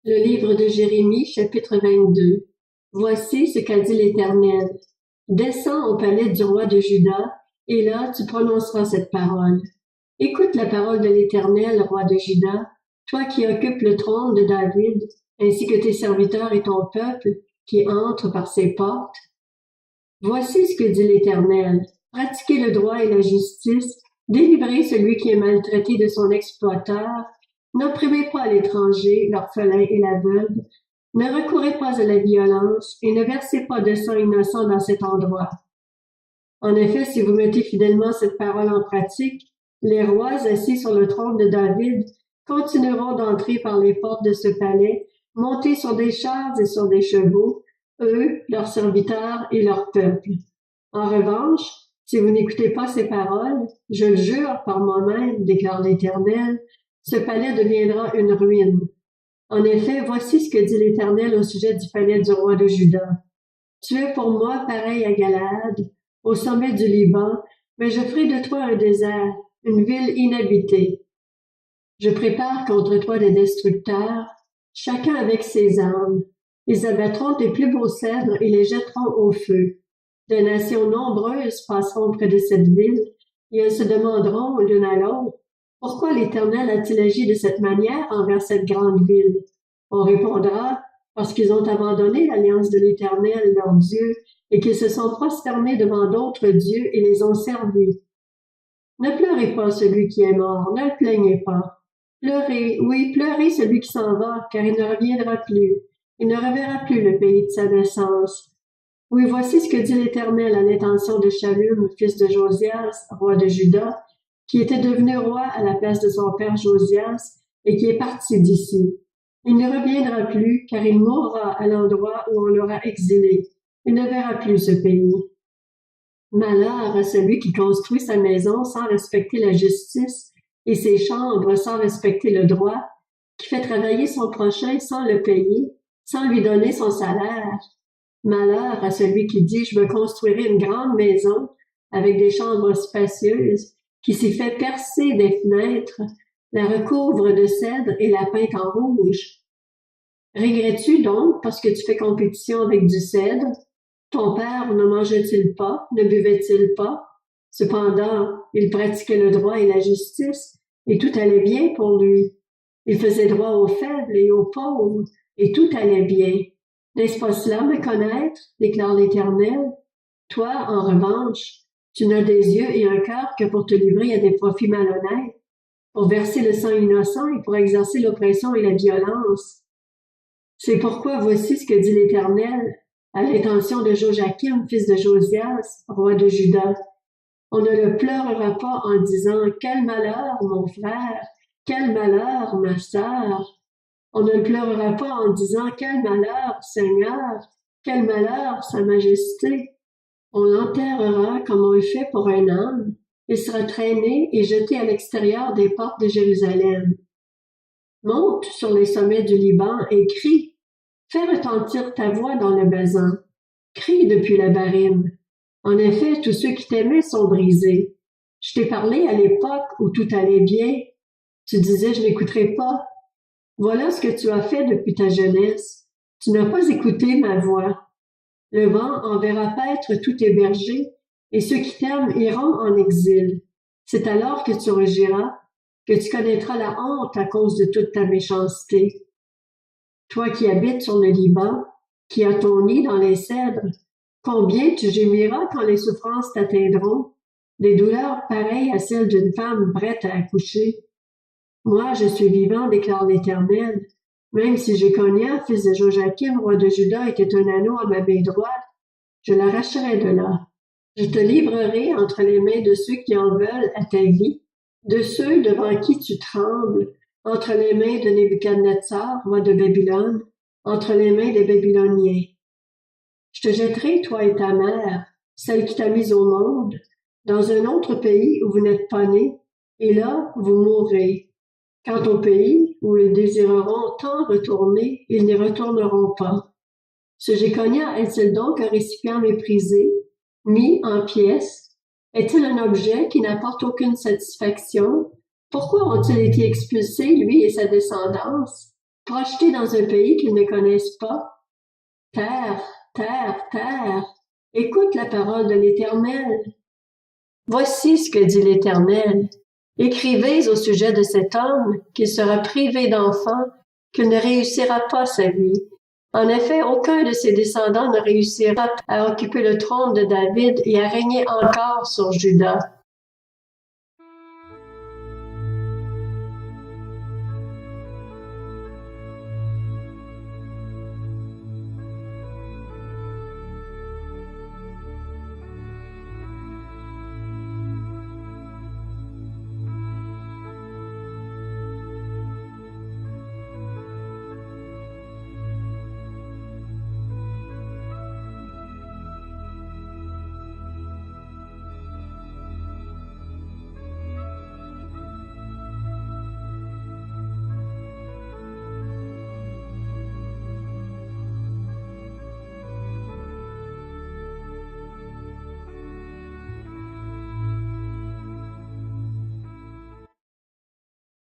Le livre de Jérémie, chapitre 22. Voici ce qu'a dit l'Éternel. Descends au palais du roi de Juda, et là tu prononceras cette parole. Écoute la parole de l'Éternel, roi de Juda, toi qui occupes le trône de David, ainsi que tes serviteurs et ton peuple qui entrent par ses portes. Voici ce que dit l'Éternel. Pratiquez le droit et la justice, délivrez celui qui est maltraité de son exploiteur, n'opprimez pas l'étranger, l'orphelin et la veuve, ne recourez pas à la violence et ne versez pas de sang innocent dans cet endroit. En effet, si vous mettez fidèlement cette parole en pratique, les rois assis sur le trône de David continueront d'entrer par les portes de ce palais, montés sur des chars et sur des chevaux, eux, leurs serviteurs et leur peuple. En revanche, si vous n'écoutez pas ces paroles, je le jure par moi-même, déclare l'Éternel, ce palais deviendra une ruine. En effet, voici ce que dit l'Éternel au sujet du palais du roi de Juda. Tu es pour moi pareil à Galaad, au sommet du Liban, mais je ferai de toi un désert, une ville inhabitée. Je prépare contre toi des destructeurs, chacun avec ses armes. Ils abattront tes plus beaux cèdres et les jetteront au feu. Des nations nombreuses passeront près de cette ville, et elles se demanderont l'une à l'autre, pourquoi l'Éternel a-t-il agi de cette manière envers cette grande ville? On répondra, parce qu'ils ont abandonné l'alliance de l'Éternel, leur Dieu, et qu'ils se sont prosternés devant d'autres dieux et les ont servis. Ne pleurez pas celui qui est mort, ne le plaignez pas. Pleurez, oui, pleurez celui qui s'en va, car il ne reviendra plus. Il ne reverra plus le pays de sa naissance. Oui, voici ce que dit l'Éternel à l'intention de Shallum, fils de Josias, roi de Juda, qui était devenu roi à la place de son père Josias et qui est parti d'ici. Il ne reviendra plus, car il mourra à l'endroit où on l'aura exilé. Il ne verra plus ce pays. Malheur à celui qui construit sa maison sans respecter la justice et ses chambres sans respecter le droit, qui fait travailler son prochain sans le payer, sans lui donner son salaire. Malheur à celui qui dit « Je me construirai une grande maison avec des chambres spacieuses, qui s'y fait percer des fenêtres, la recouvre de cèdre et la peinte en rouge. Regrettes-tu donc parce que tu fais compétition avec du cèdre? Ton père ne mangeait-il pas, ne buvait-il pas? Cependant, il pratiquait le droit et la justice, et tout allait bien pour lui. Il faisait droit aux faibles et aux pauvres, et tout allait bien. N'est-ce pas cela, me connaître, déclare l'Éternel? Toi, en revanche, tu n'as des yeux et un cœur que pour te livrer à des profits malhonnêtes, pour verser le sang innocent et pour exercer l'oppression et la violence. C'est pourquoi voici ce que dit l'Éternel à l'intention de Joachim, fils de Josias, roi de Juda. On ne le pleurera pas en disant « Quel malheur, mon frère! Quel malheur, ma sœur! » On ne le pleurera pas en disant « Quel malheur, Seigneur! Quel malheur, Sa Majesté! » On l'enterrera comme on le fait pour un âne. Il sera traîné et jeté à l'extérieur des portes de Jérusalem. Monte sur les sommets du Liban et crie. Fais retentir ta voix dans le Bazan. Crie depuis la Barime. En effet, tous ceux qui t'aimaient sont brisés. Je t'ai parlé à l'époque où tout allait bien. Tu disais, je n'écouterai pas. Voilà ce que tu as fait depuis ta jeunesse. Tu n'as pas écouté ma voix. Le vent enverra paître tous tes bergers, et ceux qui t'aiment iront en exil. C'est alors que tu rugiras, que tu connaîtras la honte à cause de toute ta méchanceté. Toi qui habites sur le Liban, qui as ton nid dans les cèdres, combien tu gémiras quand les souffrances t'atteindront, des douleurs pareilles à celles d'une femme prête à accoucher. Moi, je suis vivant, déclare l'Éternel. Même si Jéconia, fils de Joachim, roi de Juda, était un anneau à ma main droite, je l'arracherai de là. Je te livrerai entre les mains de ceux qui en veulent à ta vie, de ceux devant qui tu trembles, entre les mains de Nebuchadnezzar, roi de Babylone, entre les mains des Babyloniens. Je te jetterai, toi et ta mère, celle qui t'a mise au monde, dans un autre pays où vous n'êtes pas nés, et là, vous mourrez. Quant au pays où ils désireront tant retourner, ils n'y retourneront pas. Ce Jéconia est-il donc un récipient méprisé, mis en pièces? Est-il un objet qui n'apporte aucune satisfaction? Pourquoi ont-ils été expulsés, lui et sa descendance? projetés dans un pays qu'ils ne connaissent pas. Terre, terre, terre, écoute la parole de l'Éternel. Voici ce que dit l'Éternel. Écrivez au sujet de cet homme qu'il sera privé d'enfants, qu'il ne réussira pas sa vie. En effet, aucun de ses descendants ne réussira à occuper le trône de David et à régner encore sur Juda.